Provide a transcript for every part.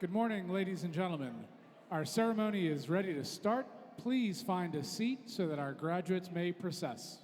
Good morning, ladies and gentlemen. Our ceremony is ready to start. Please find a seat so that our graduates may process.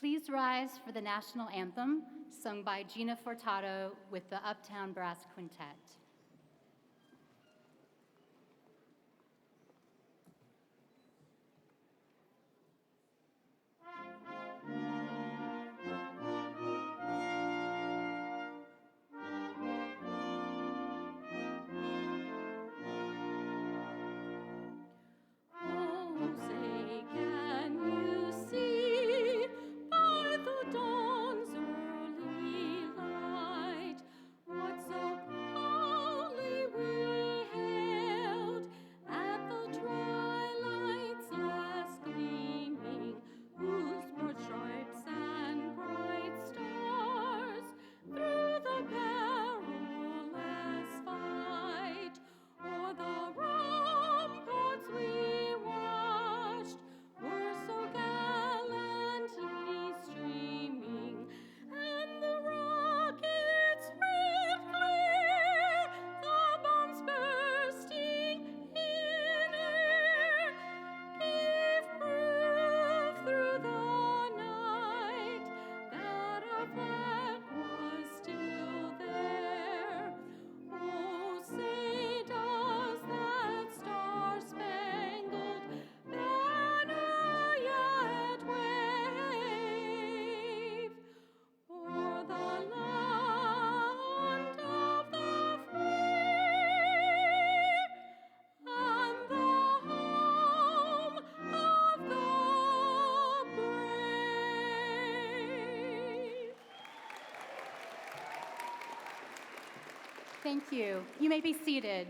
Please rise for the national anthem, sung by Gina Fortado with the Uptown Brass Quintet. Thank you. You may be seated.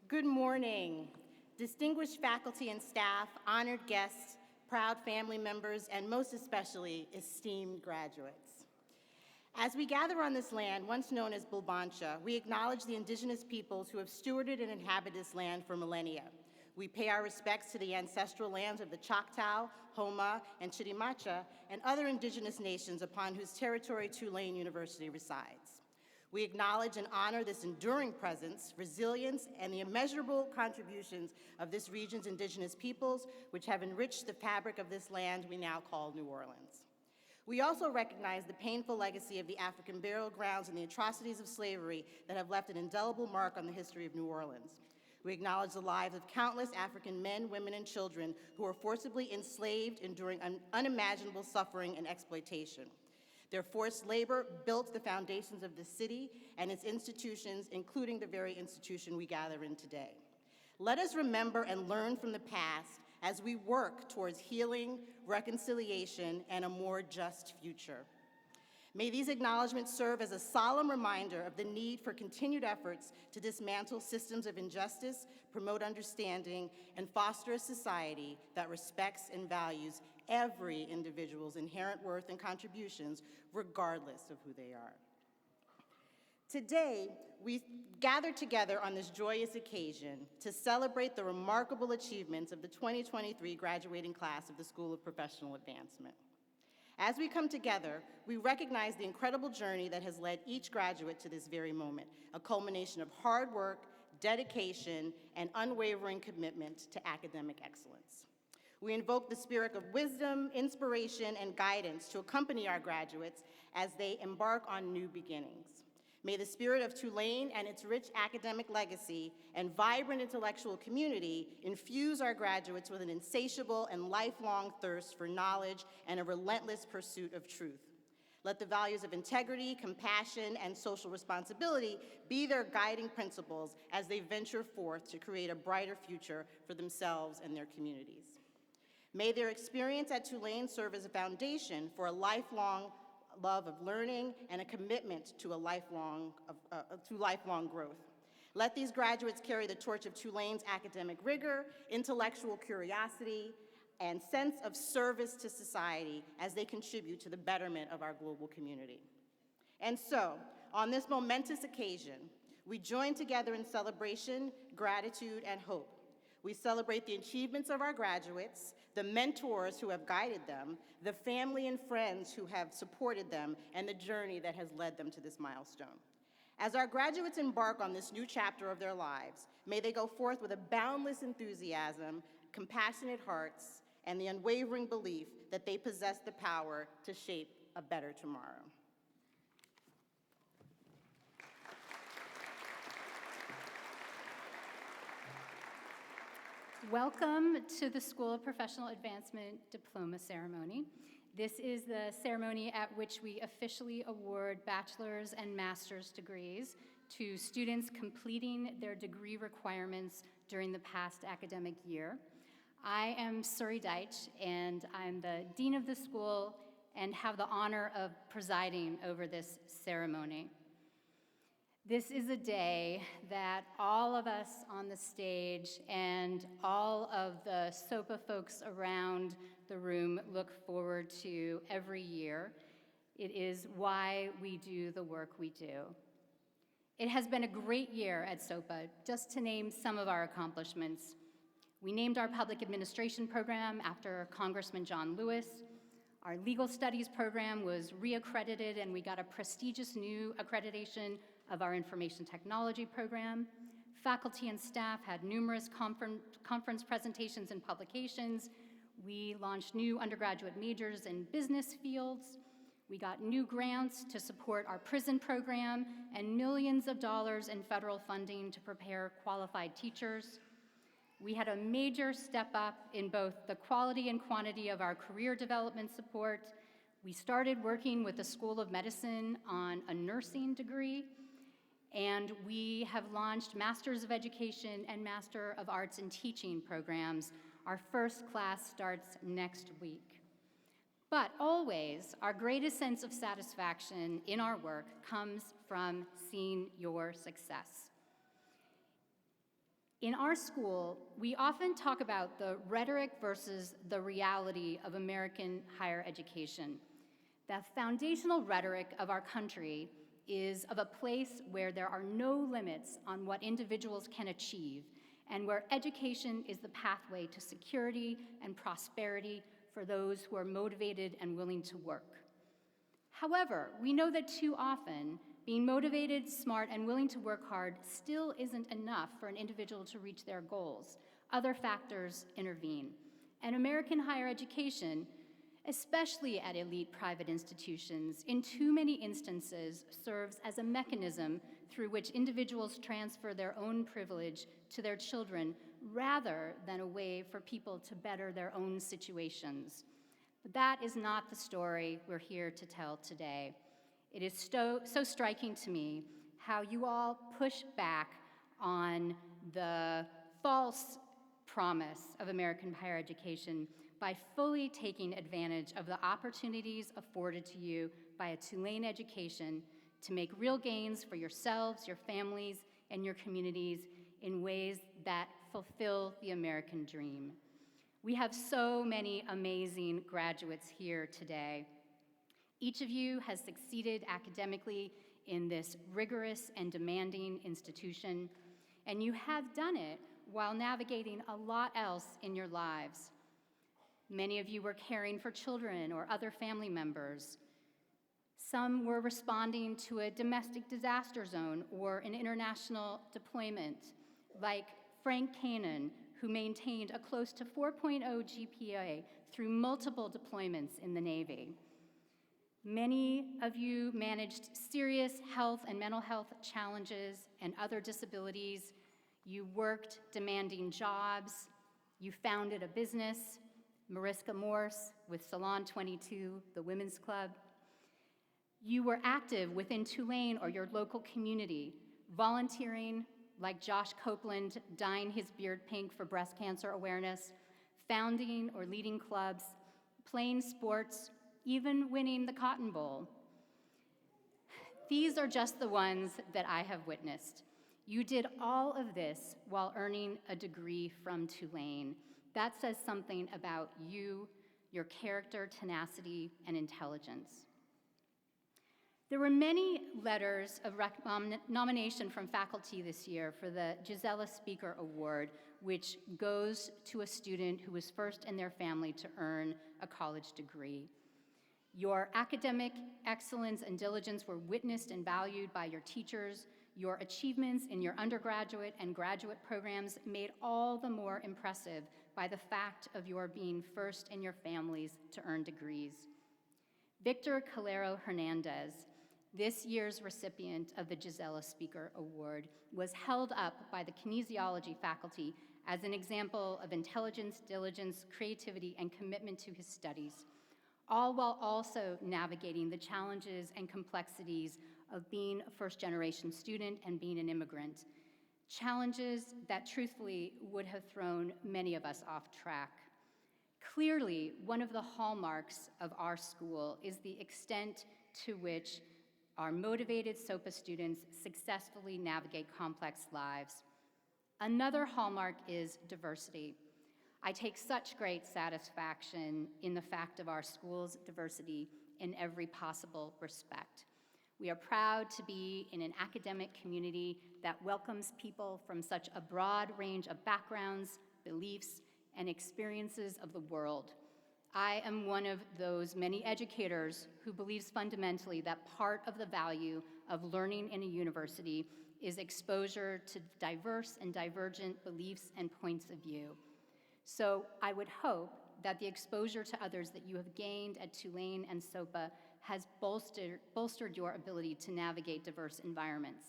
Good morning, distinguished faculty and staff, honored guests, proud family members, and most especially, esteemed graduates. As we gather on this land, once known as Bulbancha, we acknowledge the indigenous peoples who have stewarded and inhabited this land for millennia. We pay our respects to the ancestral lands of the Choctaw, Homa, and Chitimacha, and other indigenous nations upon whose territory Tulane University resides. We acknowledge and honor this enduring presence, resilience, and the immeasurable contributions of this region's indigenous peoples, which have enriched the fabric of this land we now call New Orleans. We also recognize the painful legacy of the African burial grounds and the atrocities of slavery that have left an indelible mark on the history of New Orleans. We acknowledge the lives of countless African men, women, and children who were forcibly enslaved, enduring unimaginable suffering and exploitation. Their forced labor built the foundations of the city and its institutions, including the very institution we gather in today. Let us remember and learn from the past as we work towards healing, reconciliation, and a more just future. May these acknowledgments serve as a solemn reminder of the need for continued efforts to dismantle systems of injustice, promote understanding, and foster a society that respects and values every individual's inherent worth and contributions, regardless of who they are. Today, we gather together on this joyous occasion to celebrate the remarkable achievements of the 2023 graduating class of the School of Professional Advancement. As we come together, we recognize the incredible journey that has led each graduate to this very moment, a culmination of hard work, dedication, and unwavering commitment to academic excellence. We invoke the spirit of wisdom, inspiration, and guidance to accompany our graduates as they embark on new beginnings. May the spirit of Tulane and its rich academic legacy and vibrant intellectual community infuse our graduates with an insatiable and lifelong thirst for knowledge and a relentless pursuit of truth. Let the values of integrity, compassion, and social responsibility be their guiding principles as they venture forth to create a brighter future for themselves and their communities. May their experience at Tulane serve as a foundation for a lifelong love of learning and a commitment to lifelong growth. Let these graduates carry the torch of Tulane's academic rigor, intellectual curiosity, and sense of service to society as they contribute to the betterment of our global community. And so, on this momentous occasion, we join together in celebration, gratitude, and hope. We celebrate the achievements of our graduates, the mentors who have guided them, the family and friends who have supported them, and the journey that has led them to this milestone. As our graduates embark on this new chapter of their lives, may they go forth with a boundless enthusiasm, compassionate hearts, and the unwavering belief that they possess the power to shape a better tomorrow. Welcome to the School of Professional Advancement Diploma Ceremony. This is the ceremony at which we officially award bachelor's and master's degrees to students completing their degree requirements during the past academic year. I am Suri Duitch, and I'm the dean of the school and have the honor of presiding over this ceremony. This is a day that all of us on the stage and all of the SoPA folks around the room look forward to every year. It is why we do the work we do. It has been a great year at SoPA, just to name some of our accomplishments. We named our public administration program after Congressman John Lewis. Our legal studies program was reaccredited, and we got a prestigious new accreditation of our information technology program. Faculty and staff had numerous conference presentations and publications. We launched new undergraduate majors in business fields. We got new grants to support our prison program and millions of dollars in federal funding to prepare qualified teachers. We had a major step up in both the quality and quantity of our career development support. We started working with the School of Medicine on a nursing degree, and we have launched Masters of Education and Master of Arts in Teaching programs. Our first class starts next week. But always, our greatest sense of satisfaction in our work comes from seeing your success. In our school, we often talk about the rhetoric versus the reality of American higher education. The foundational rhetoric of our country is of a place where there are no limits on what individuals can achieve, and where education is the pathway to security and prosperity for those who are motivated and willing to work. However, we know that too often, being motivated, smart, and willing to work hard still isn't enough for an individual to reach their goals. Other factors intervene. And American higher education, especially at elite private institutions, in too many instances serves as a mechanism through which individuals transfer their own privilege to their children rather than a way for people to better their own situations. But that is not the story we're here to tell today. It is so striking to me how you all push back on the false promise of American higher education by fully taking advantage of the opportunities afforded to you by a Tulane education to make real gains for yourselves, your families, and your communities in ways that fulfill the American dream. We have so many amazing graduates here today. Each of you has succeeded academically in this rigorous and demanding institution, and you have done it while navigating a lot else in your lives. Many of you were caring for children or other family members. Some were responding to a domestic disaster zone or an international deployment, like Frank Kanan, who maintained a close to 4.0 GPA through multiple deployments in the Navy. Many of you managed serious health and mental health challenges and other disabilities. You worked demanding jobs. You founded a business, Mariska Morse with Salon 22, the women's club. You were active within Tulane or your local community, volunteering like Josh Copeland dyeing his beard pink for breast cancer awareness, founding or leading clubs, playing sports, even winning the Cotton Bowl. These are just the ones that I have witnessed. You did all of this while earning a degree from Tulane. That says something about you, your character, tenacity, and intelligence. There were many letters of nomination from faculty this year for the Gisela Speaker Award, which goes to a student who was first in their family to earn a college degree. Your academic excellence and diligence were witnessed and valued by your teachers. Your achievements in your undergraduate and graduate programs made all the more impressive by the fact of your being first in your families to earn degrees. Victor Calero Hernandez, this year's recipient of the Gisela Speaker Award, was held up by the kinesiology faculty as an example of intelligence, diligence, creativity, and commitment to his studies, all while also navigating the challenges and complexities of being a first-generation student and being an immigrant, challenges that truthfully would have thrown many of us off track. Clearly, one of the hallmarks of our school is the extent to which our motivated SoPA students successfully navigate complex lives. Another hallmark is diversity. I take such great satisfaction in the fact of our school's diversity in every possible respect. We are proud to be in an academic community that welcomes people from such a broad range of backgrounds, beliefs, and experiences of the world. I am one of those many educators who believes fundamentally that part of the value of learning in a university is exposure to diverse and divergent beliefs and points of view. So I would hope that the exposure to others that you have gained at Tulane and SoPA has bolstered your ability to navigate diverse environments.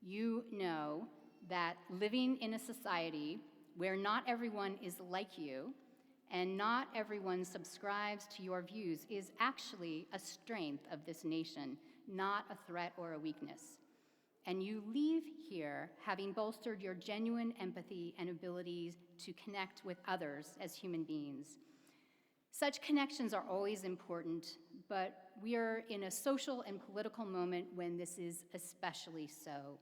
You know that living in a society where not everyone is like you and not everyone subscribes to your views is actually a strength of this nation, not a threat or a weakness. And you leave here having bolstered your genuine empathy and abilities to connect with others as human beings. Such connections are always important, but we are in a social and political moment when this is especially so.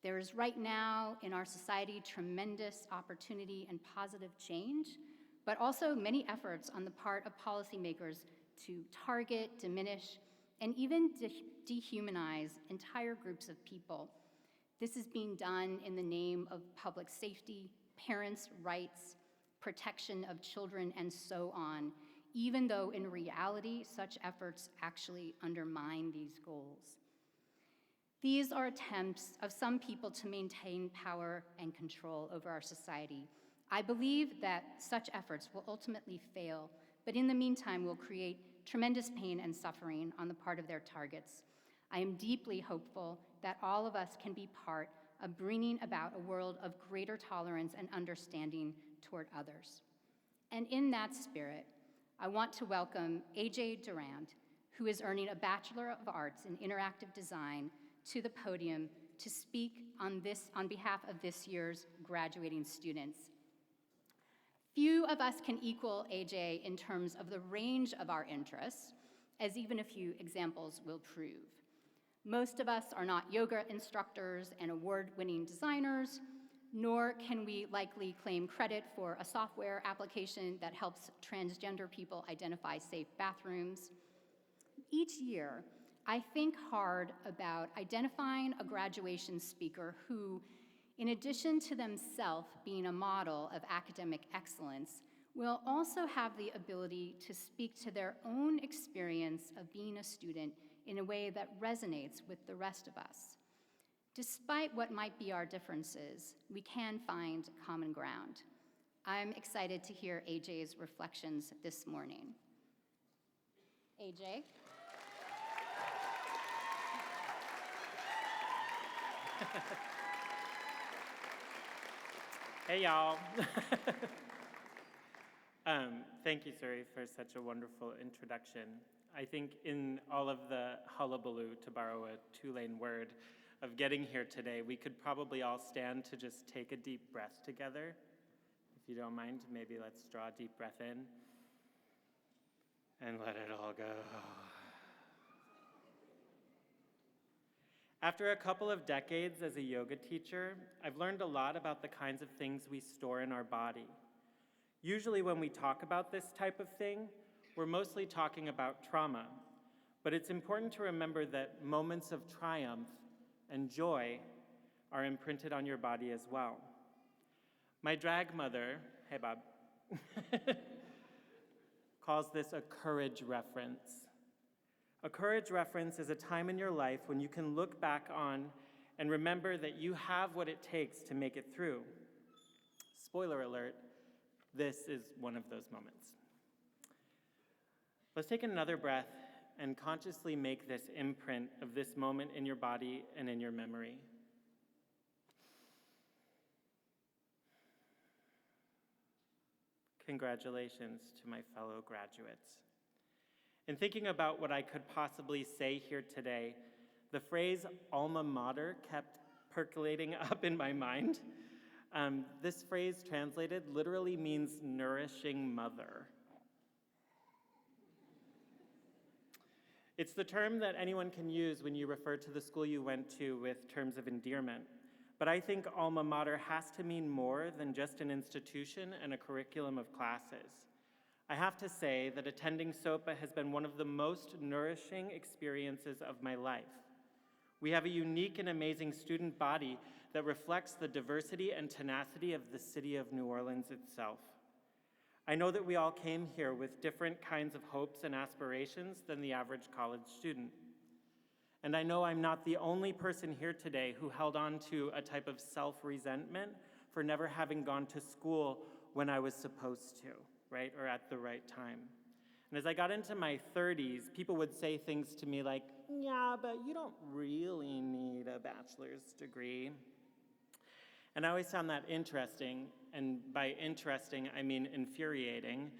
There is right now in our society tremendous opportunity and positive change, but also many efforts on the part of policymakers to target, diminish, and even dehumanize entire groups of people. This is being done in the name of public safety, parents' rights, protection of children, and so on, even though in reality, such efforts actually undermine these goals. These are attempts of some people to maintain power and control over our society. I believe that such efforts will ultimately fail, but in the meantime will create tremendous pain and suffering on the part of their targets. I am deeply hopeful that all of us can be part of bringing about a world of greater tolerance and understanding toward others. And in that spirit, I want to welcome AJ Durand, who is earning a Bachelor of Arts in Interactive Design, to the podium to speak on behalf of this year's graduating students. Few of us can equal AJ in terms of the range of our interests, as even a few examples will prove. Most of us are not yoga instructors and award-winning designers, nor can we likely claim credit for a software application that helps transgender people identify safe bathrooms. Each year, I think hard about identifying a graduation speaker who, in addition to themselves being a model of academic excellence, will also have the ability to speak to their own experience of being a student in a way that resonates with the rest of us. Despite what might be our differences, we can find common ground. I'm excited to hear AJ's reflections this morning. AJ? Hey, y'all. Thank you, Suri, for such a wonderful introduction. I think in all of the hullabaloo, to borrow a Tulane word, of getting here today, we could probably all stand to just take a deep breath together. If you don't mind, maybe let's draw a deep breath in and let it all go. After a couple of decades as a yoga teacher, I've learned a lot about the kinds of things we store in our body. Usually when we talk about this type of thing, we're mostly talking about trauma. But it's important to remember that moments of triumph and joy are imprinted on your body as well. My drag mother, hey Bob, calls this a courage reference. A courage reference is a time in your life when you can look back on and remember that you have what it takes to make it through. Spoiler alert, this is one of those moments. Let's take another breath and consciously make this imprint of this moment in your body and in your memory. Congratulations to my fellow graduates. In thinking about what I could possibly say here today, the phrase alma mater kept percolating up in my mind. This phrase translated literally means nourishing mother. It's the term that anyone can use when you refer to the school you went to with terms of endearment. But I think alma mater has to mean more than just an institution and a curriculum of classes. I have to say that attending SoPA has been one of the most nourishing experiences of my life. We have a unique and amazing student body that reflects the diversity and tenacity of the city of New Orleans itself. I know that we all came here with different kinds of hopes and aspirations than the average college student. And I know I'm not the only person here today who held on to a type of self-resentment for never having gone to school when I was supposed to, right, or at the right time. And as I got into my 30s, people would say things to me like, yeah, but you don't really need a bachelor's degree. And I always found that interesting, and by interesting, I mean infuriating,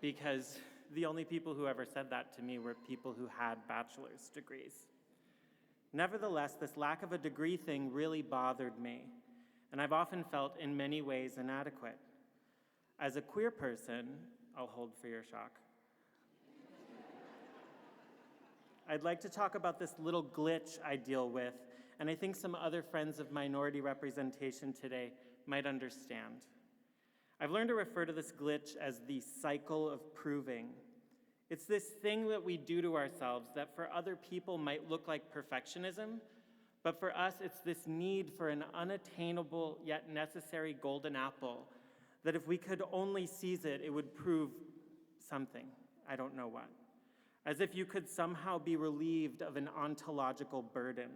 because the only people who ever said that to me were people who had bachelor's degrees. Nevertheless, this lack of a degree thing really bothered me, and I've often felt in many ways inadequate. As a queer person, I'll hold for your shock, I'd like to talk about this little glitch I deal with, and I think some other friends of minority representation today might understand. I've learned to refer to this glitch as the cycle of proving. It's this thing that we do to ourselves that for other people might look like perfectionism, but for us it's this need for an unattainable yet necessary golden apple that if we could only seize it, it would prove something, I don't know what. As if you could somehow be relieved of an ontological burden,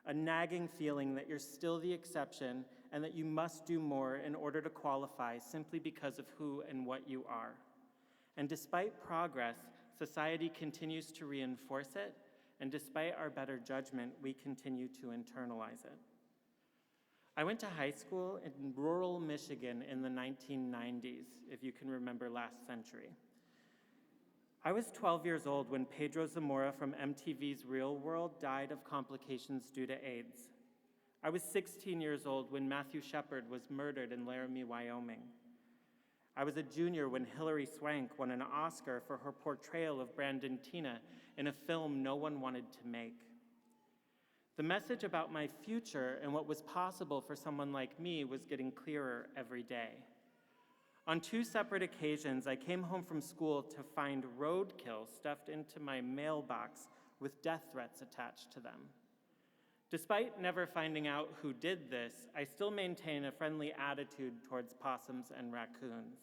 a nagging feeling that you're still the exception and that you must do more in order to qualify simply because of who and what you are. And despite progress, society continues to reinforce it, and despite our better judgment, we continue to internalize it. I went to high school in rural Michigan in the 1990s, if you can remember last century. I was 12 years old when Pedro Zamora from MTV's Real World died of complications due to AIDS. I was 16 years old when Matthew Shepard was murdered in Laramie, Wyoming. I was a junior when Hilary Swank won an Oscar for her portrayal of Brandon Teena in a film no one wanted to make. The message about my future and what was possible for someone like me was getting clearer every day. On 2 separate occasions, I came home from school to find roadkill stuffed into my mailbox with death threats attached to them. Despite never finding out who did this, I still maintain a friendly attitude towards possums and raccoons.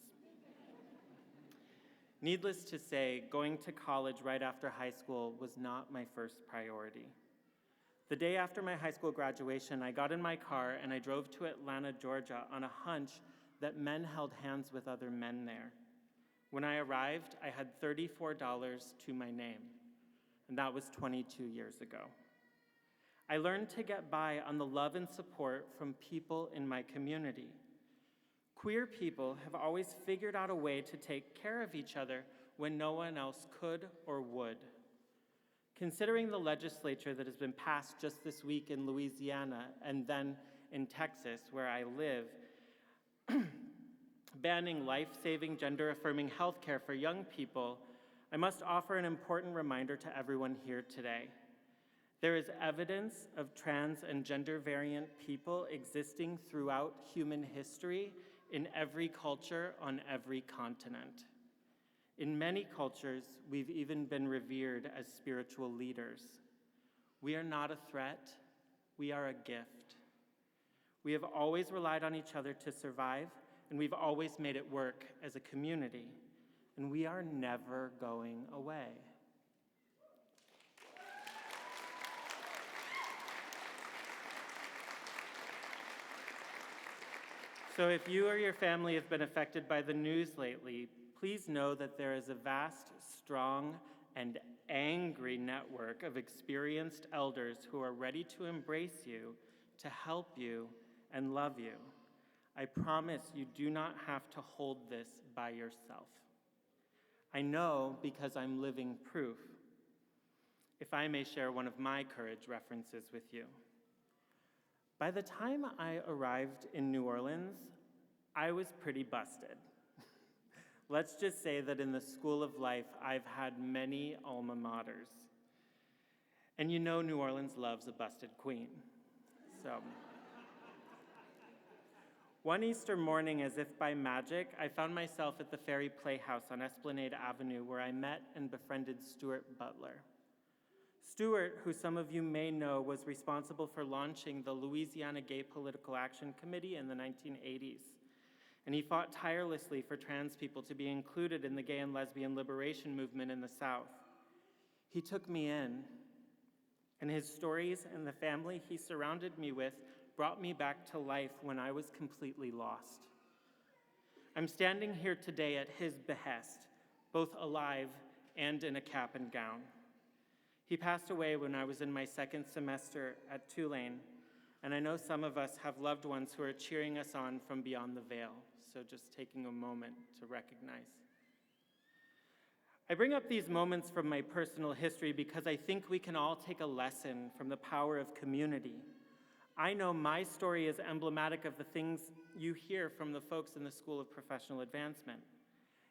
Needless to say, going to college right after high school was not my first priority. The day after my high school graduation, I got in my car and I drove to Atlanta, Georgia on a hunch that men held hands with other men there. When I arrived, I had $34 to my name, and that was 22 years ago. I learned to get by on the love and support from people in my community. Queer people have always figured out a way to take care of each other when no one else could or would. Considering the legislature that has been passed just this week in Louisiana and then in Texas, where I live, banning life-saving, gender-affirming healthcare for young people, I must offer an important reminder to everyone here today. There is evidence of trans and gender-variant people existing throughout human history in every culture on every continent. In many cultures, we've even been revered as spiritual leaders. We are not a threat, we are a gift. We have always relied on each other to survive, and we've always made it work as a community, and we are never going away. So if you or your family have been affected by the news lately, please know that there is a vast, strong, and angry network of experienced elders who are ready to embrace you, to help you, and love you. I promise you do not have to hold this by yourself. I know because I'm living proof. If I may share one of my courage references with you. By the time I arrived in New Orleans, I was pretty busted. Let's just say that in the school of life, I've had many alma maters. And you know New Orleans loves a busted queen. So, one Easter morning, as if by magic, I found myself at the Ferry Playhouse on Esplanade Avenue, where I met and befriended Stuart Butler. Stuart, who some of you may know, was responsible for launching the Louisiana Gay Political Action Committee in the 1980s. And he fought tirelessly for trans people to be included in the gay and lesbian liberation movement in the South. He took me in, and his stories and the family he surrounded me with brought me back to life when I was completely lost. I'm standing here today at his behest, both alive and in a cap and gown. He passed away when I was in my second semester at Tulane, and I know some of us have loved ones who are cheering us on from beyond the veil, so just taking a moment to recognize. I bring up these moments from my personal history because I think we can all take a lesson from the power of community. I know my story is emblematic of the things you hear from the folks in the School of Professional Advancement.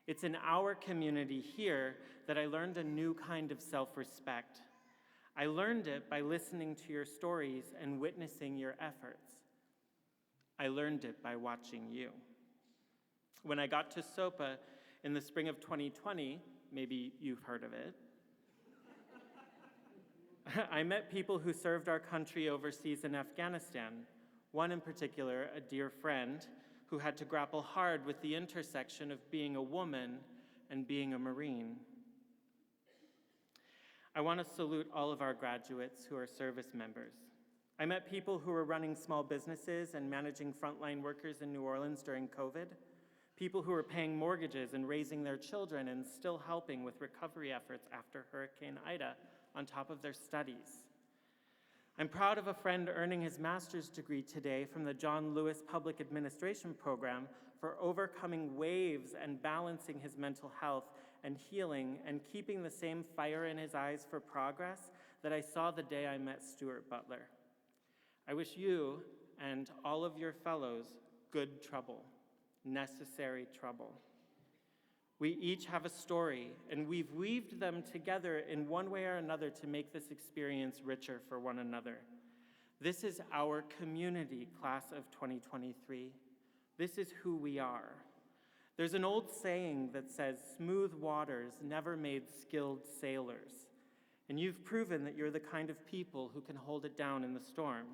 It's in our community here that I learned a new kind of self-respect. I learned it by listening to your stories and witnessing your efforts. I learned it by watching you. When I got to SoPA in the spring of 2020, maybe you've heard of it, I met people who served our country overseas in Afghanistan, one in particular, a dear friend, who had to grapple hard with the intersection of being a woman and being a Marine. I want to salute all of our graduates who are service members. I met people who were running small businesses and managing frontline workers in New Orleans during COVID, people who were paying mortgages and raising their children and still helping with recovery efforts after Hurricane Ida on top of their studies. I'm proud of a friend earning his master's degree today from the John Lewis Public Administration Program for overcoming waves and balancing his mental health and healing and keeping the same fire in his eyes for progress that I saw the day I met Stuart Butler. I wish you and all of your fellows good trouble, necessary trouble. We each have a story, and we've weaved them together in one way or another to make this experience richer for one another. This is our community, class of 2023. This is who we are. There's an old saying that says, "Smooth waters never made skilled sailors," and you've proven that you're the kind of people who can hold it down in the storm.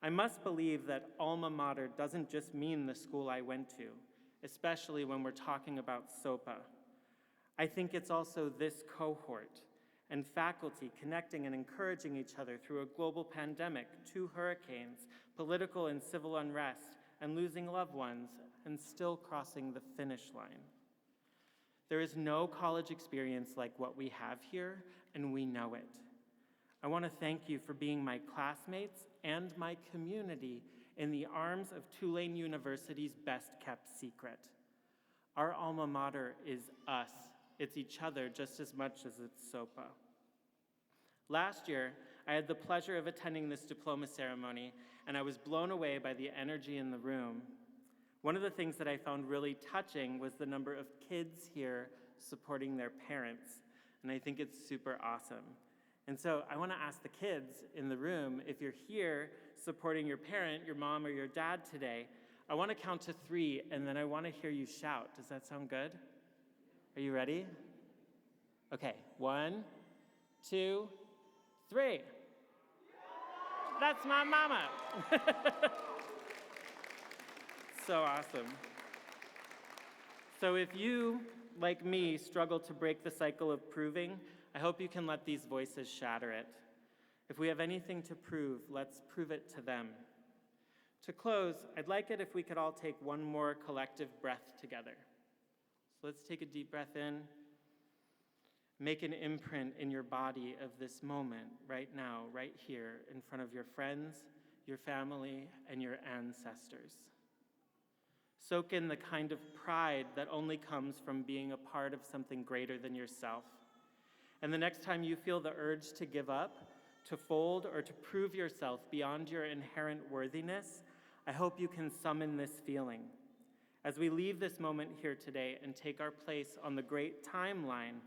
I must believe that alma mater doesn't just mean the school I went to, especially when we're talking about SoPA. I think it's also this cohort and faculty connecting and encouraging each other through a global pandemic, 2 hurricanes, political and civil unrest, and losing loved ones, and still crossing the finish line. There is no college experience like what we have here, and we know it. I want to thank you for being my classmates and my community in the arms of Tulane University's best-kept secret. Our alma mater is us. It's each other just as much as it's SoPA. Last year, I had the pleasure of attending this diploma ceremony, and I was blown away by the energy in the room. One of the things that I found really touching was the number of kids here supporting their parents, and I think it's super awesome. And so I want to ask the kids in the room, if you're here supporting your parent, your mom, or your dad today, I want to count to 3, and then I want to hear you shout. Does that sound good? Are you ready? Okay, 1, 2, 3. That's my mama. So awesome. So if you, like me, struggle to break the cycle of proving, I hope you can let these voices shatter it. If we have anything to prove, let's prove it to them. To close, I'd like it if we could all take one more collective breath together. So let's take a deep breath in. Make an imprint in your body of this moment, right now, right here, in front of your friends, your family, and your ancestors. Soak in the kind of pride that only comes from being a part of something greater than yourself. And the next time you feel the urge to give up, to fold, or to prove yourself beyond your inherent worthiness, I hope you can summon this feeling. As we leave this moment here today and take our place on the great timeline,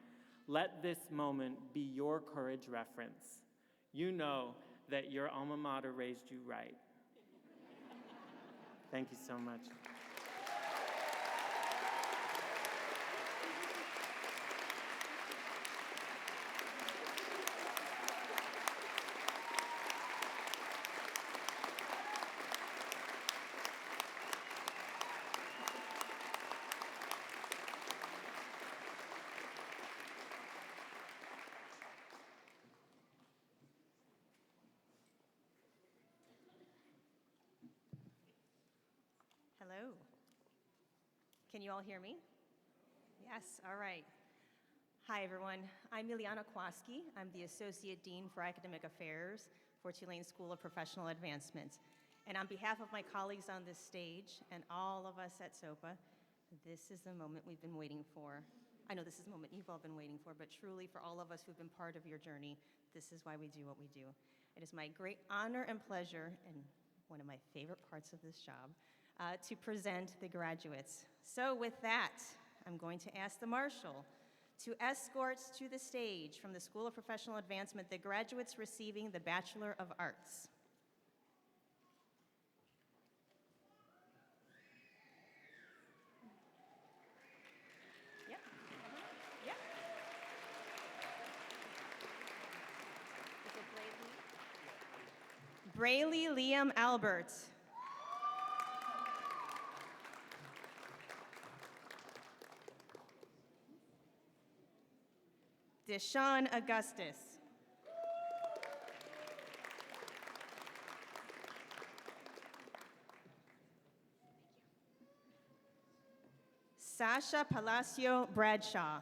let this moment be your courage reference. You know that your alma mater raised you right. Thank you so much. Hello. Can you all hear me? Yes, all right. Hi, everyone. I'm Ilianna Kwaske. I'm the Associate Dean for Academic Affairs for Tulane School of Professional Advancement. And on behalf of my colleagues on this stage and all of us at SoPA, this is the moment we've been waiting for. I know this is the moment you've all been waiting for, but truly for all of us who've been part of your journey, this is why we do what we do. It is my great honor and pleasure, and one of my favorite parts of this job, to present the graduates. So with that, I'm going to ask the Marshal to escort to the stage from the School of Professional Advancement the graduates receiving the Bachelor of Arts. Yep. Yep. Is it Brayley? Brayley Liam Albert. Deshaun Augustus. Sasha Palacio Bradshaw.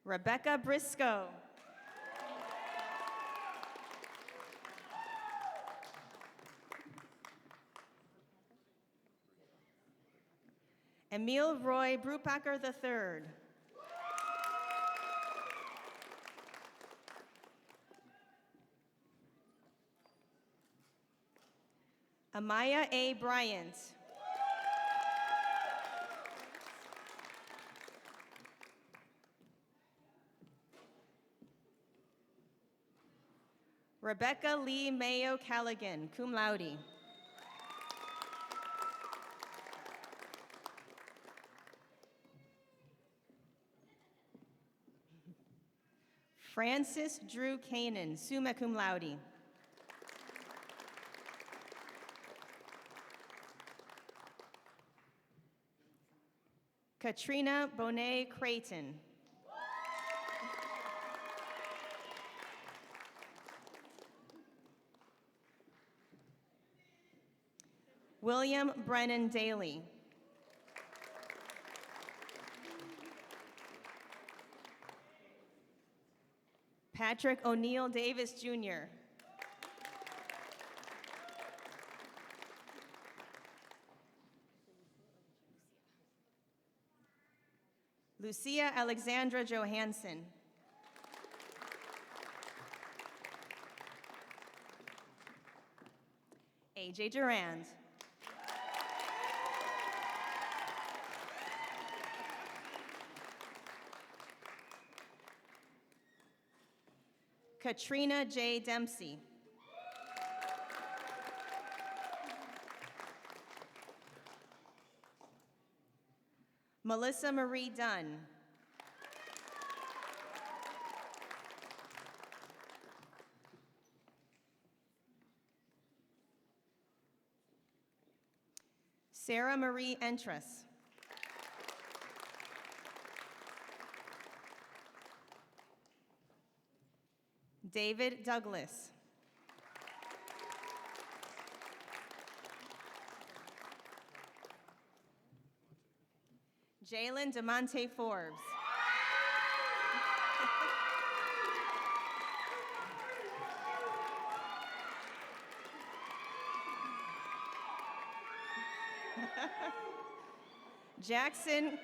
Rebecca Briscoe. Emil Roy Brupacker III. Amaya A. Bryant. Rebecca Lee Mayo Callaghan, cum laude. Francis Drew Kanan, summa cum laude. Katrina Bonet Creighton. William Brennan Daly. Patrick O'Neill Davis, Jr. Lucia Alexandra Johansson. AJ Durand. Katrina J. Dempsey. Melissa Marie Dunn. Sarah Marie Entrus. David Douglas. Jalen DeMonte Forbes. Jackson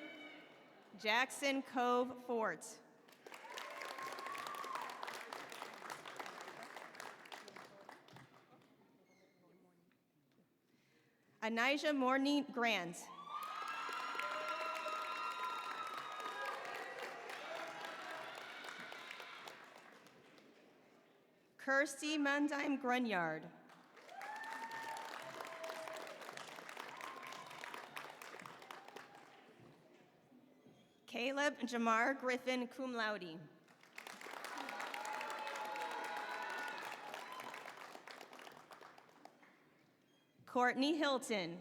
Cove Fort. Anijah Morney Grant. Kirsty Mundheim Grunyard. Caleb Jamar Griffin cum laude. Courtney Hilton.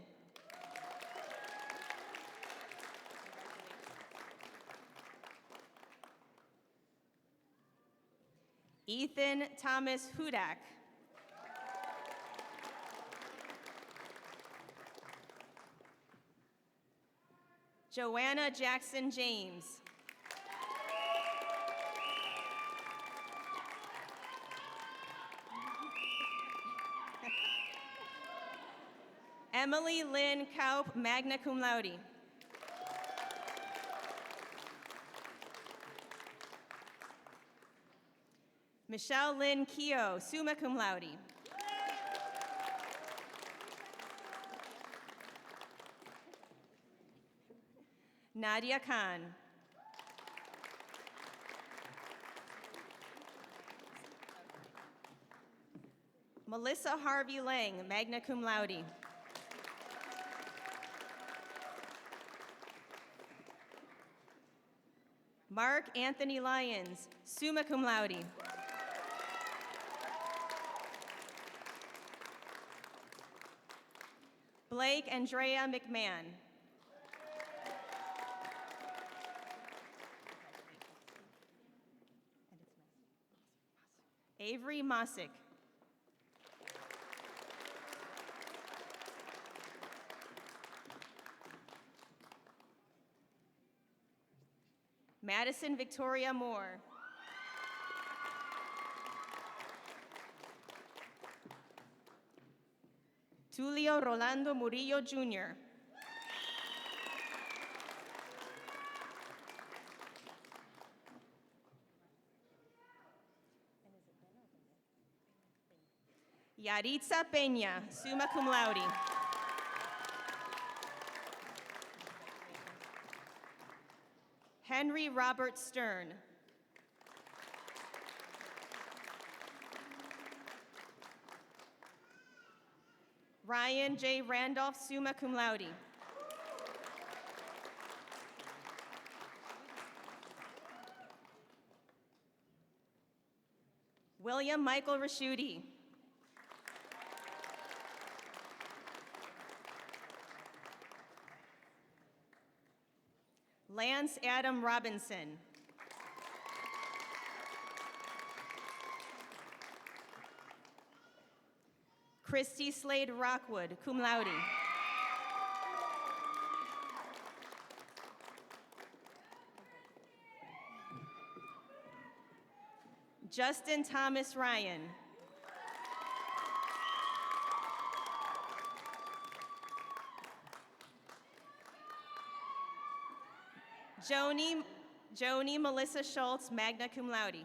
Ethan Thomas Hudak. Joanna Jackson James. Emily Lynn Kaup, magna cum laude. Michelle Lynn Keogh, summa cum laude. Nadia Khan. Melissa Harvey Lang, magna cum laude. Mark Anthony Lyons, summa cum laude. Blake Andrea McMahon. Avery Mossick. Madison Victoria Moore. Tulio Rolando Murillo Jr. Yaritza Peña, summa cum laude. Henry Robert Stern. Ryan J. Randolph, summa cum laude. William Michael Raschuti. Lance Adam Robinson. Christy Slade Rockwood, cum laude. Justin Thomas Ryan. Joni Melissa Schultz, magna cum laude.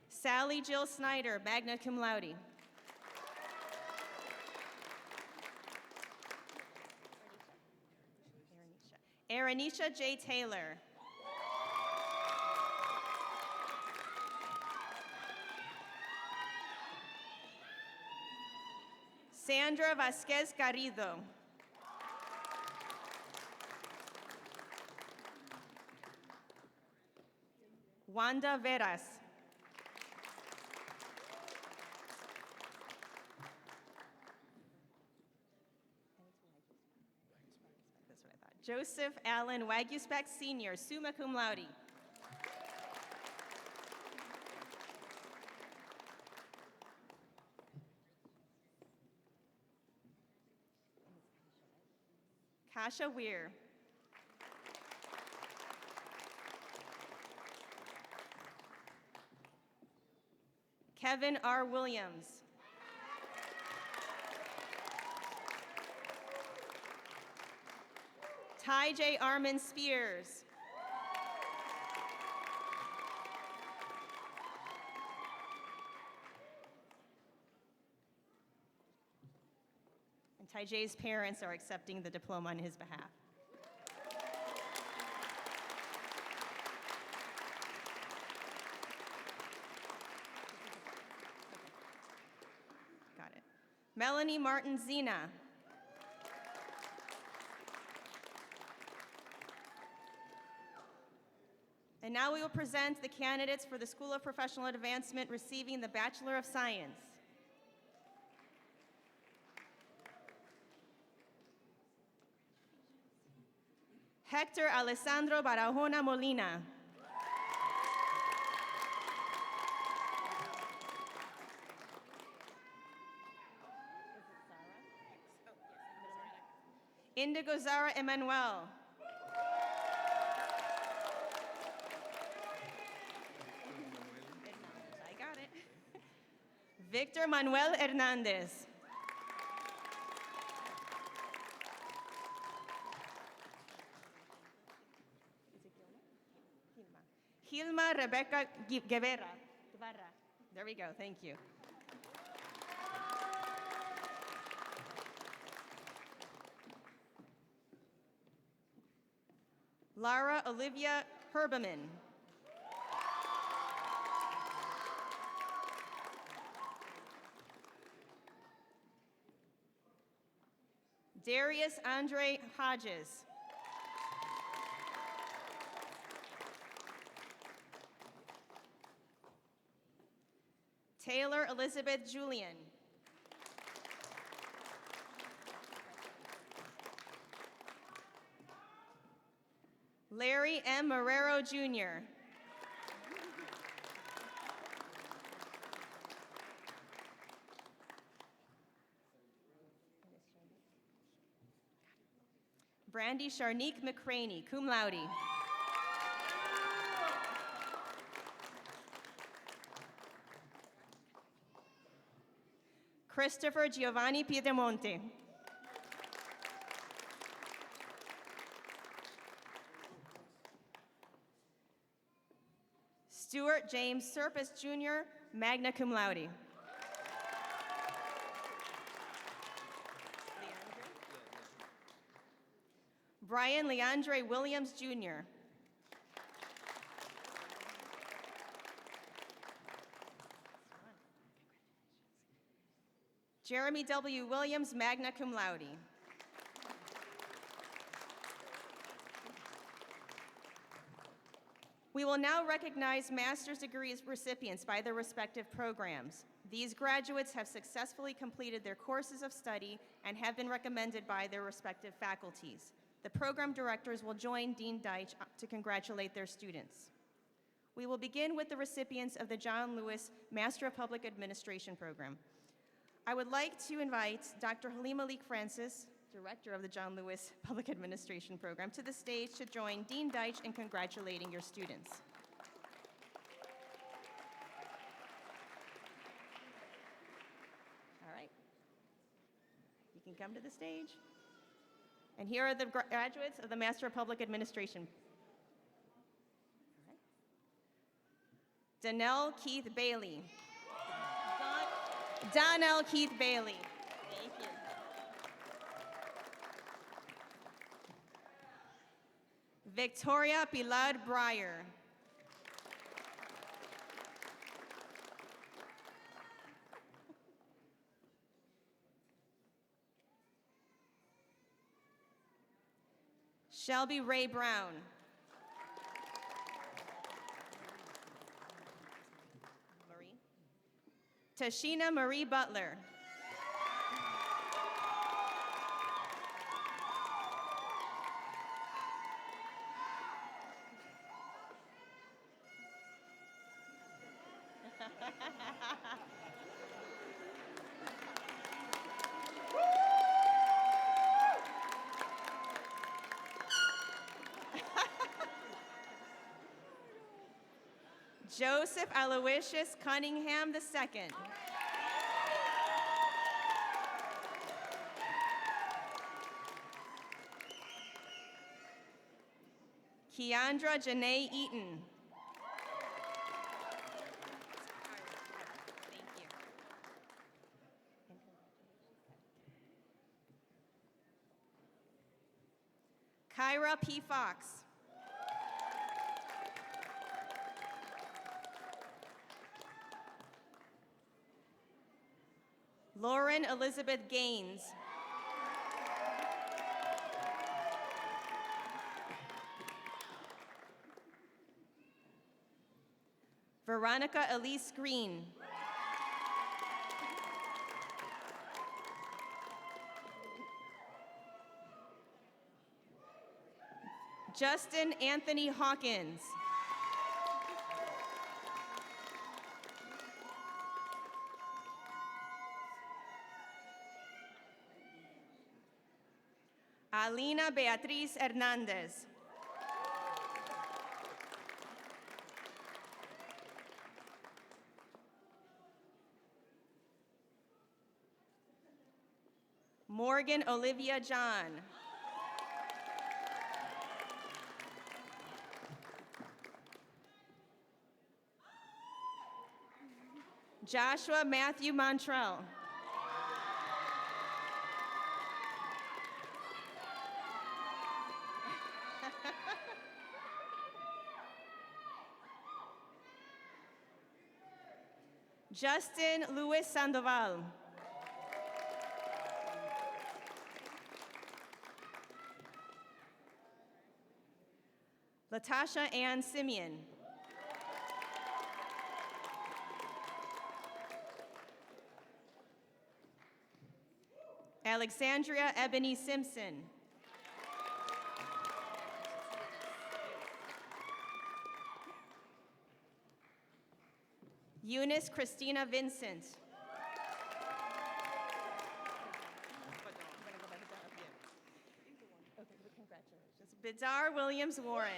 Sally Jill Snyder, magna cum laude. Aranisha J. Taylor. Sandra Vasquez Garrido. Wanda Veras. That's what I thought. Joseph Allen Waguspec Sr., summa cum laude. Kasha Weir. Kevin R. Williams. Ty J. Armin Spears. And Ty J's parents are accepting the diploma on his behalf. Got it. Melanie Martin Zena. And now we will present the candidates for the School of Professional Advancement receiving the Bachelor of Science. Hector Alessandro Barahona Molina. Indigo Zara Emanuel. I got it. Victor Manuel Hernandez. Hilma Rebecca Guevara. There we go, thank you. Lara Olivia Herbeman. Darius Andre Hodges. Taylor Elizabeth Julian. Larry M. Marrero Jr. Brandy Sharnique McCraney, cum laude. Christopher Giovanni Piedemonte. Stuart James Serpis Jr., magna cum laude. Brian Leandre Williams Jr. Jeremy W. Williams, magna cum laude. We will now recognize master's degree recipients by their respective programs. These graduates have successfully completed their courses of study and have been recommended by their respective faculties. The program directors will join Dean Duitch to congratulate their students. We will begin with the recipients of the John Lewis Master of Public Administration program. I would like to invite Dr. Halima Leek Francis, Director of the John Lewis Public Administration Program, to the stage to join Dean Duitch in congratulating your students. All right. You can come to the stage. And here are the graduates of the Master of Public Administration. All right. Donnell Keith Bailey. Donnell Keith Bailey. Thank you. Victoria Pilar Breyer. Shelby Ray Brown. Marie. Tashina Marie Butler. Joseph Aloysius Cunningham II. Keandra Janae Eaton. Thank you. Kyra P. Fox. Lauren Elizabeth Gaines. Veronica Elise Green. Justin Anthony Hawkins. Alina Beatriz Hernandez. Morgan Olivia John. Joshua Matthew Montrell. Justin Luis Sandoval. Latasha Ann Simeon. Alexandria Ebony Simpson. Eunice Christina Vincent. Bidar Williams Warren.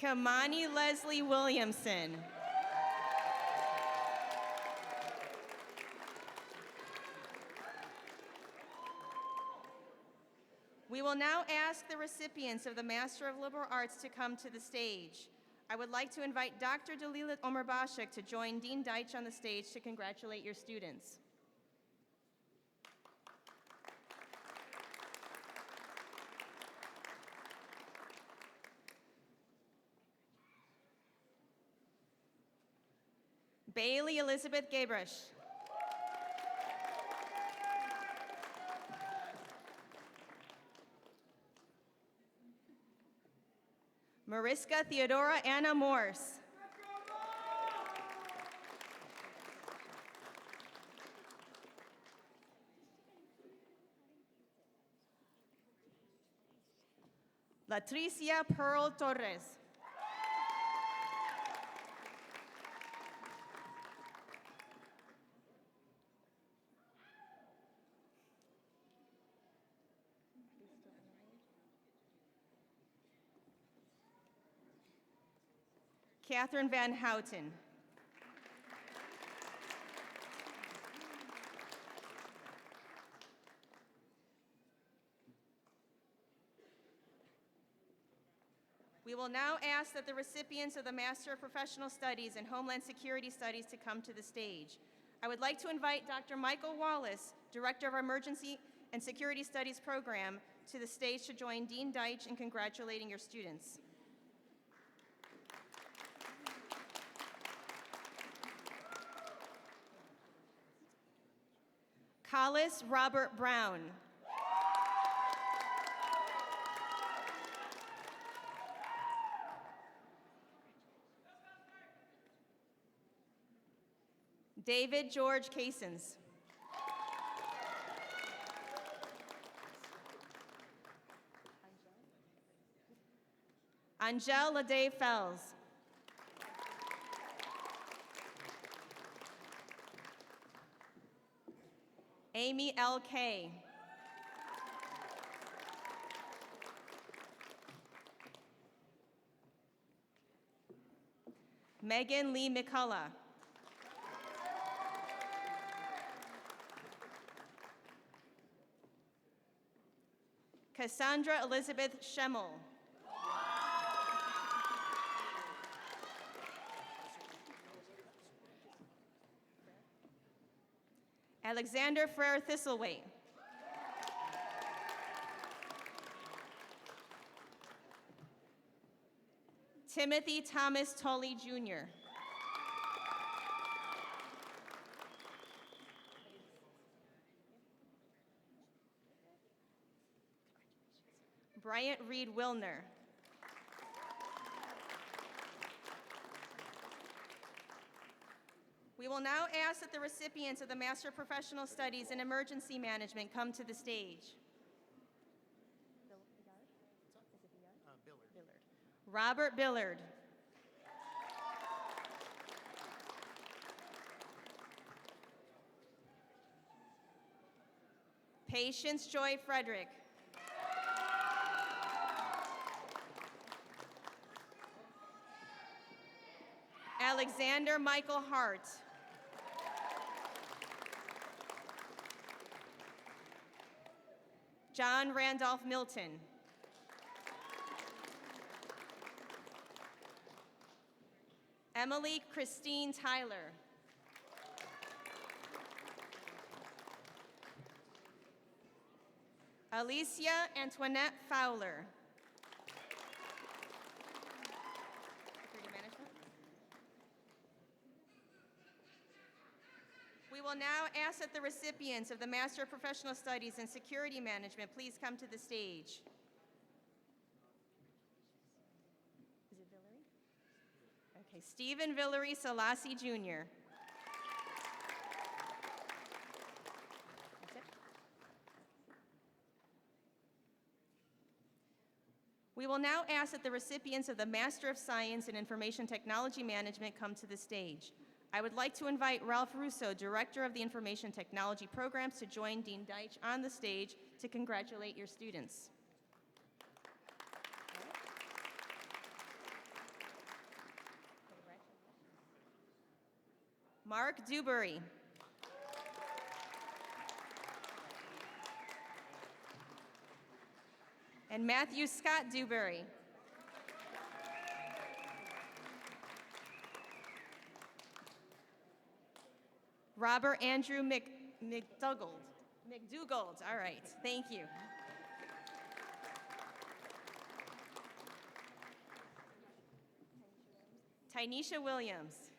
Kamani Leslie Williamson. We will now ask the recipients of the Master of Liberal Arts to come to the stage. I would like to invite Dr. Dalilat Omerbashik to join Dean Duitch on the stage to congratulate your students. Bailey Elizabeth Gabrish. Mariska Theodora Anna Morse. Latricia Pearl Torres. Catherine Van Houten. We will now ask that the recipients of the Master of Professional Studies and Homeland Security Studies to come to the stage. I would like to invite Dr. Michael Wallace, Director of our Emergency and Security Studies Program, to the stage to join Dean Duitch in congratulating your students. Collis Robert Brown. David George Casons. Angel Lade Fells. Amy L. K. Megan Lee McCullough. Cassandra Elizabeth Schemmel. Alexander Frere Thistleway. Timothy Thomas Tully Jr. Bryant Reed Wilner. We will now ask that the recipients of the Master of Professional Studies in Emergency Management come to the stage. Robert Billard. Patience Joy Frederick. Alexander Michael Hart. John Randolph Milton. Emily Christine Tyler. Alicia Antoinette Fowler. We will now ask that the recipients of the Master of Professional Studies in Security Management please come to the stage. Is it Villery? Okay, Stephen Villery Selassie Jr. That's it. We will now ask that the recipients of the Master of Science in Information Technology Management come to the stage. I would like to invite Ralph Russo, Director of the Information Technology Programs, to join Dean Duitch on the stage to congratulate your students. Mark Dewberry. And Matthew Scott Dewberry. Robert Andrew McDougald, all right, thank you. Tynesha Williams.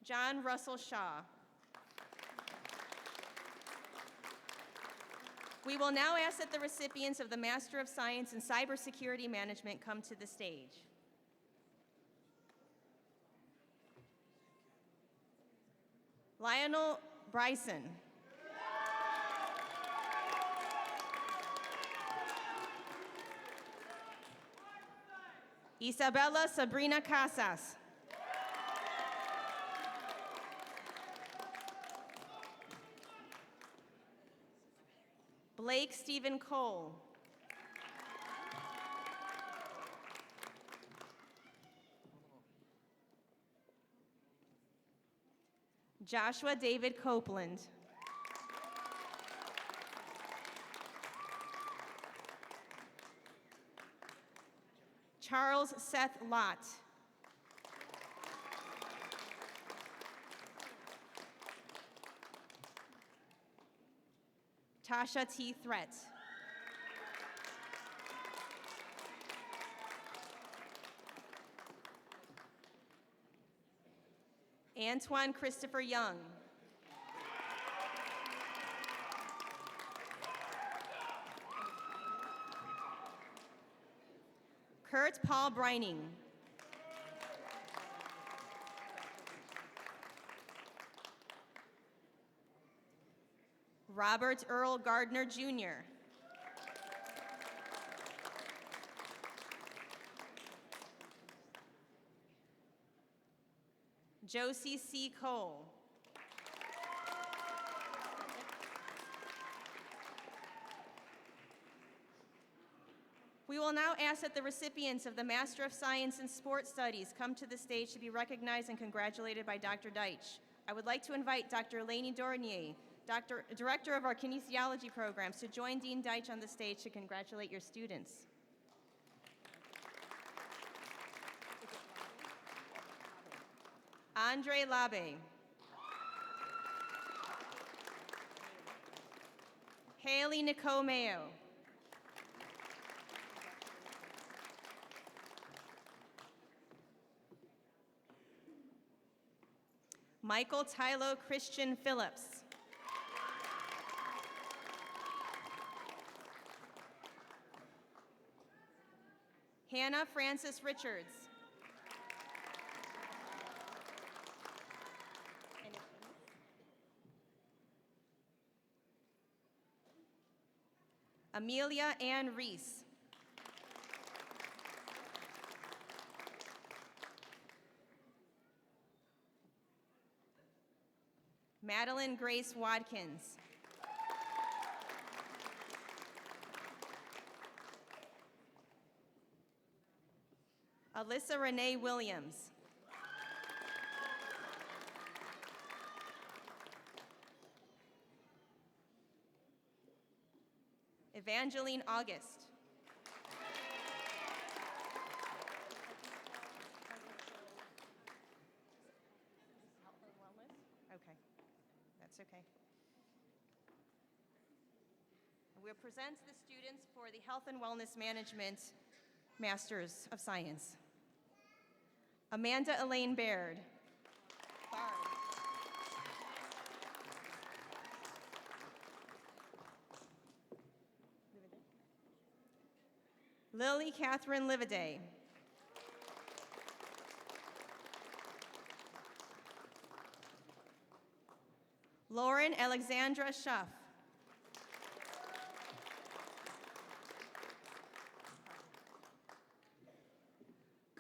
John Russell Shaw. We will now ask that the recipients of the Master of Science in Cybersecurity Management come to the stage. Lionel Bryson. Isabella Sabrina Casas. Blake Stephen Cole. Joshua David Copeland. Charles Seth Lott. Tasha T. Threat. Antoine Christopher Young. Kurt Paul Brining. Robert Earl Gardner, Jr. Josie C. Cole. We will now ask that the recipients of the Master of Science in Sport Studies come to the stage to be recognized and congratulated by Dr. Duitch. I would like to invite Dr. Lainey Dornier, Director of our Kinesiology programs, to join Dean Duitch on the stage to congratulate your students. Andre Labe. Haley Nicole Mayo. Michael Tylo Christian Phillips. Hannah Frances Richards. Amelia Ann Reese. Madeline Grace Watkins. Alyssa Renee Williams. Evangeline August. Okay, that's okay. We'll present the students for the Health and Wellness Management Masters of Science. Amanda Elaine Baird. Lily Catherine Livaday. Lauren Alexandra Schuff.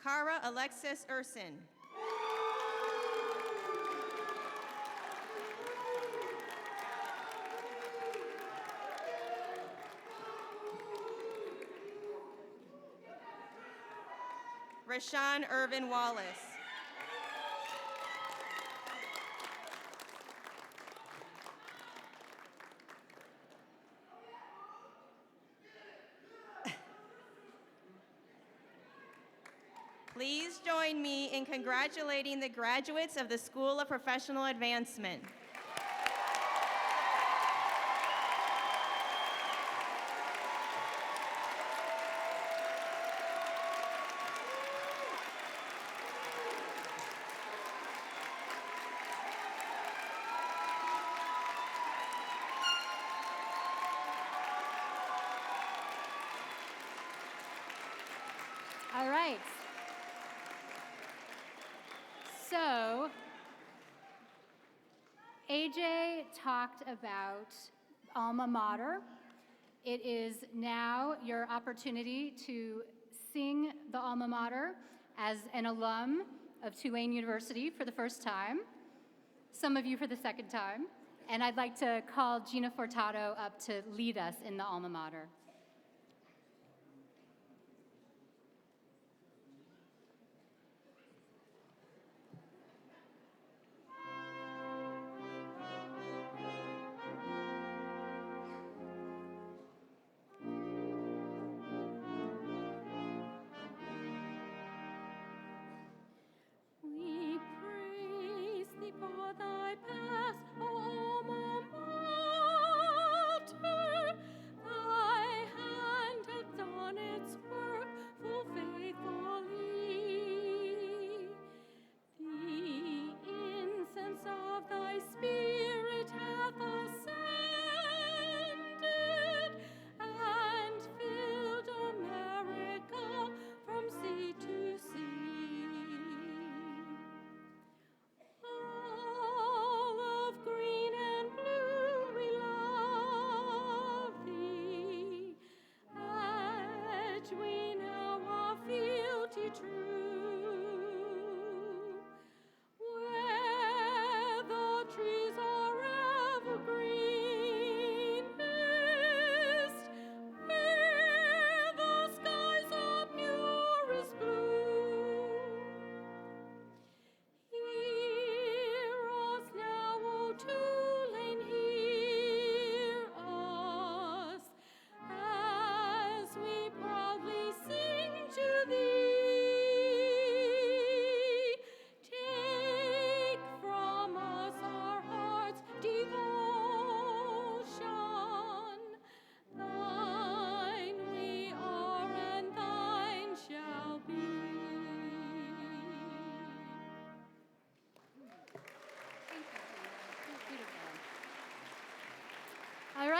Cara Alexis Urson. Rashawn Irvin Wallace. Please join me in congratulating the graduates of the School of Professional Advancement. All right. So, AJ talked about alma mater. It is now your opportunity to sing the alma mater as an alum of Tulane University for the first time, some of you for the second time, and I'd like to call Gina Fortado up to lead us in the alma mater.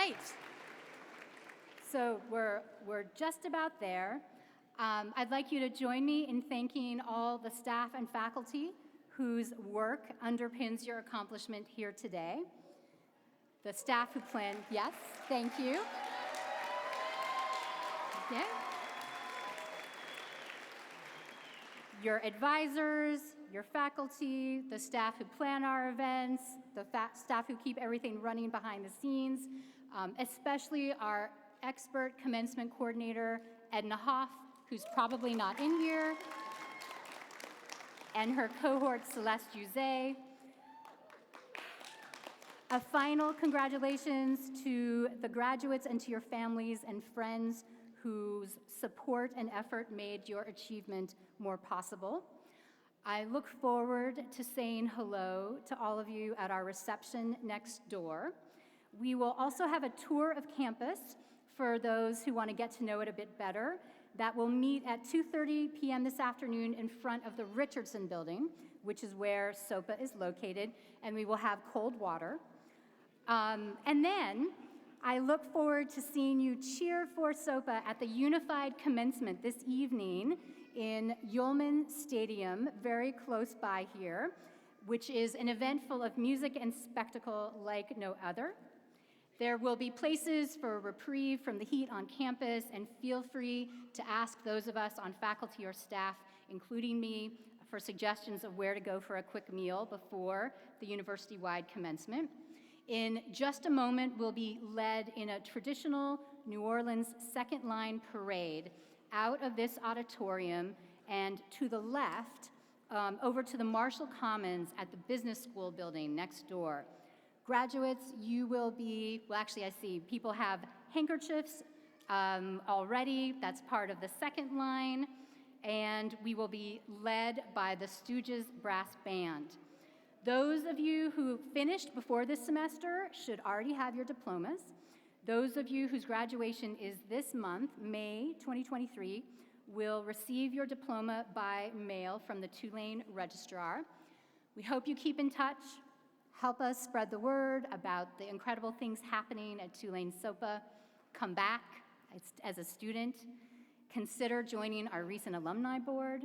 right. So we're just about there. I'd like you to join me in thanking all the staff and faculty whose work underpins your accomplishment here today. The staff who planned, yes, thank you. Okay. Your advisors, your faculty, the staff who plan our events, the staff who keep everything running behind the scenes, especially our expert commencement coordinator, Edna Hoff, who's probably not in here, and her cohort, Celeste Juzet. A final congratulations to the graduates and to your families and friends whose support and effort made your achievement more possible. I look forward to saying hello to all of you at our reception next door. We will also have a tour of campus for those who want to get to know it a bit better. That will meet at 2:30 p.m. this afternoon in front of the Richardson Building, which is where SoPA is located, and we will have cold water. And then I look forward to seeing you cheer for SoPA at the Unified Commencement this evening in Yulman Stadium, very close by here, which is an event full of music and spectacle like no other. There will be places for a reprieve from the heat on campus, and feel free to ask those of us on faculty or staff, including me, for suggestions of where to go for a quick meal before the university-wide commencement. In just a moment, we'll be led in a traditional New Orleans second line parade out of this auditorium and to the left, over to the Marshall Commons at the Business School building next door. Graduates, you will be, well, actually, I see people have handkerchiefs already. That's part of the second line. And we will be led by the Stooges Brass Band. Those of you who finished before this semester should already have your diplomas. Those of you whose graduation is this month, May 2023, will receive your diploma by mail from the Tulane Registrar. We hope you keep in touch. Help us spread the word about the incredible things happening at Tulane SoPA. Come back as a student. Consider joining our recent alumni board.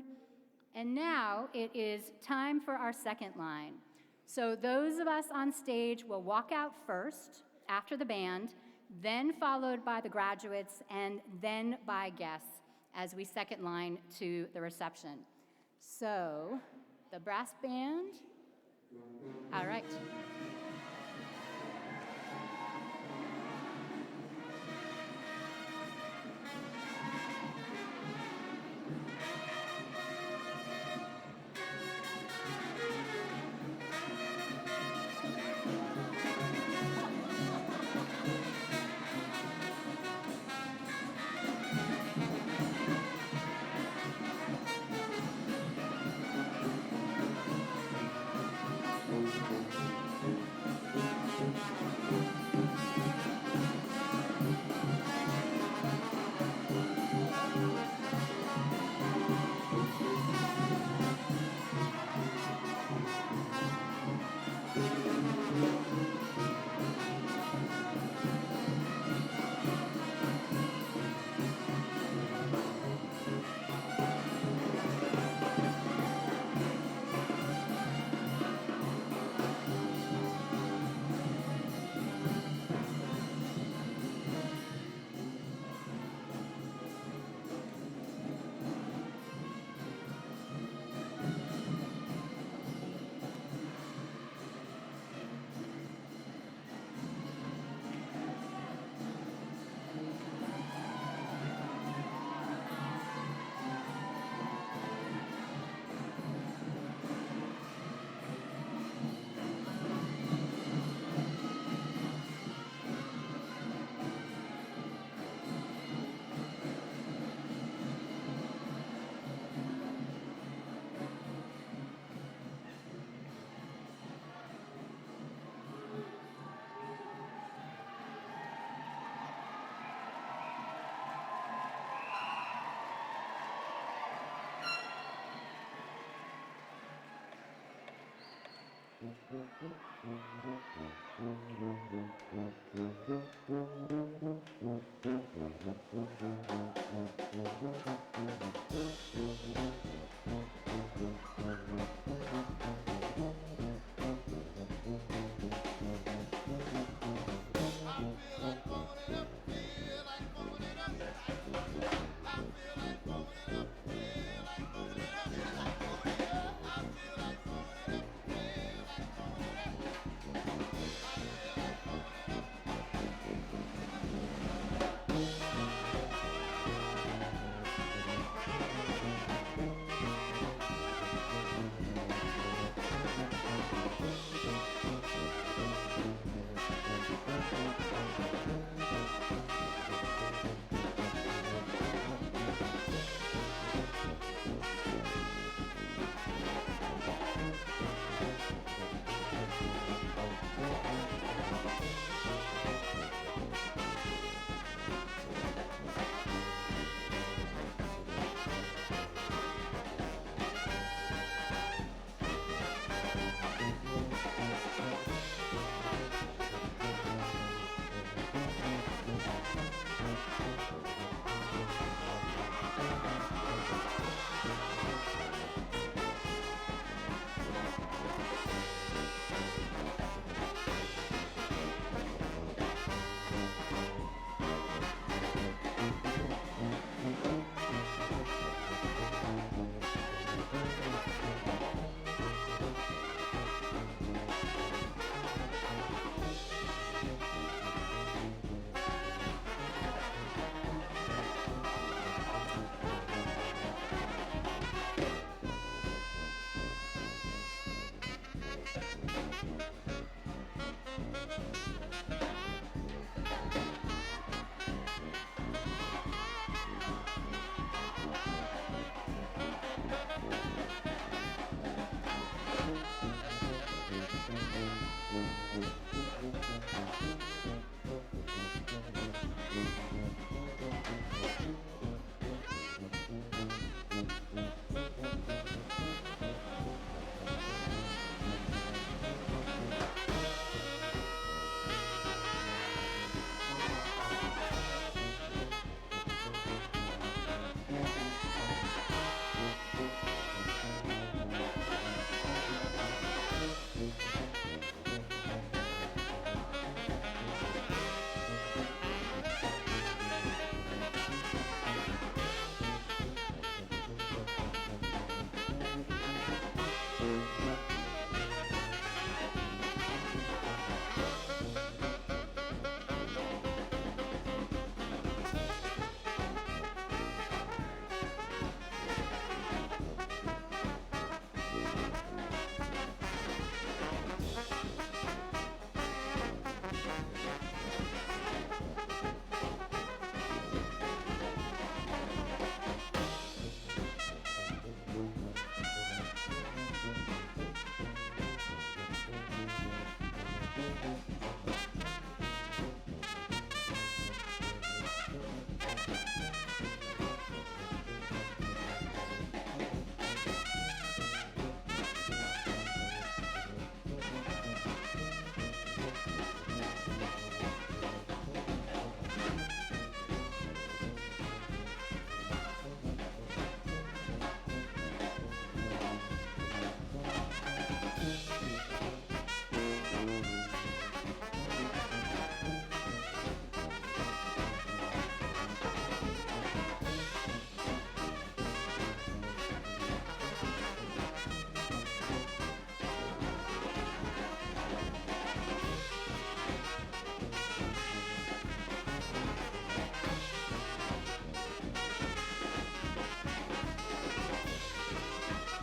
And now it is time for our second line. So those of us on stage will walk out first after the band, then followed by the graduates, and then by guests as we second line to the reception. So the brass band. All right.